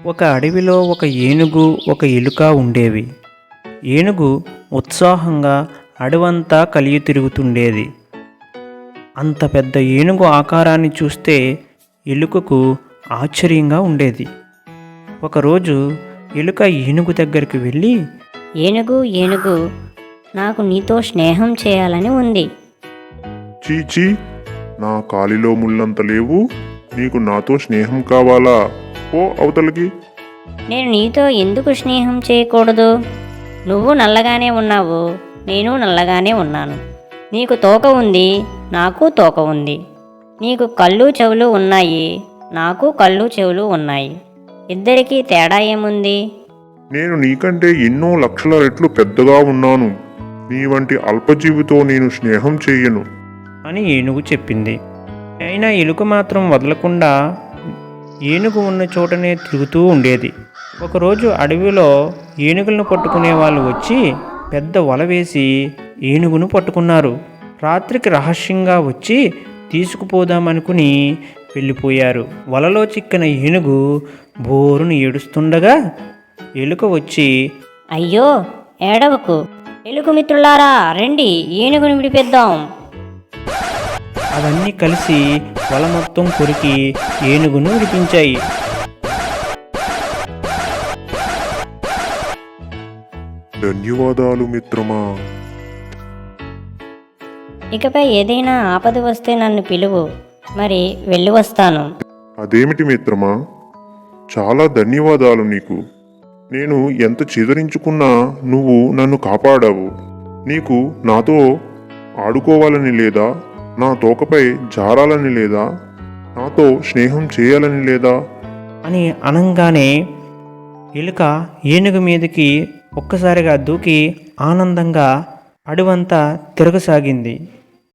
ఒక అడవిలో ఒక ఏనుగు ఒక ఎలుక ఉండేవి. ఏనుగు ఉత్సాహంగా అడవంతా కలిగి తిరుగుతుండేది. అంత పెద్ద ఏనుగు ఆకారాన్ని చూస్తే ఎలుకకు ఆశ్చర్యంగా ఉండేది. ఒకరోజు ఎలుక ఏనుగు దగ్గరికి వెళ్ళి, ఏనుగు ఏనుగు, నాకు నీతో స్నేహం చేయాలని ఉంది. చీచీ, నా కాలిలో ముళ్ళంత లేవు, నీకు నాతో స్నేహం కావాలా? ఓ అవతలికి. నేను నీతో ఎందుకు స్నేహం చేయకూడదు? నువ్వు నల్లగానే ఉన్నావు, నేను నల్లగానే ఉన్నాను. నీకు తోక ఉంది, నాకు తోక ఉంది. నీకు కళ్ళు చెవులు ఉన్నాయి, నాకు కళ్ళు చెవులు ఉన్నాయి. ఇద్దరికీ తేడా ఏముంది? నేను నీకంటే ఎన్నో లక్షల రెట్లు పెద్దగా ఉన్నాను. నీ వంటి అల్పజీవితో నేను స్నేహం చెయ్యను అని ఏనుగు చెప్పింది. అయినా ఎలుక మాత్రం వదలకుండా ఏనుగు ఉన్న చోటనే తిరుగుతూ ఉండేది. ఒకరోజు అడవిలో ఏనుగులను పట్టుకునే వాళ్ళు వచ్చి పెద్ద వల వేసి ఏనుగును పట్టుకున్నారు. రాత్రికి రహస్యంగా వచ్చి తీసుకుపోదామనుకుని వెళ్ళిపోయారు. వలలో చిక్కిన ఏనుగు బోరును ఏడుస్తుండగా ఎలుక వచ్చి, అయ్యో ఏడవకు, ఎలుగు మిత్రులారా రండి, ఏనుగును విడిపిద్దాం. అవన్నీ కలిసి వల మొత్తం కొరికి ఏనుగును విడిపించాయి. ధన్యవాదాలు మిత్రమా. ఇకపై ఏదైనా ఆపద వస్తే నన్ను పిలువు, మరి వెళ్ళి వస్తాను. అదేమిటి మిత్రమా, చాలా ధన్యవాదాలు నీకు. నేను ఎంత చిదరించుకున్నా నువ్వు నన్ను కాపాడావు. నీకు నాతో ఆడుకోవాలని లేదా? నా తోకపై జారాలని లేదా? నాతో స్నేహం చేయాలని లేదా? అని అనంగానే ఎలుక ఏనుగు మీదకి ఒక్కసారిగా దూకి ఆనందంగా అడవంతా తిరగసాగింది.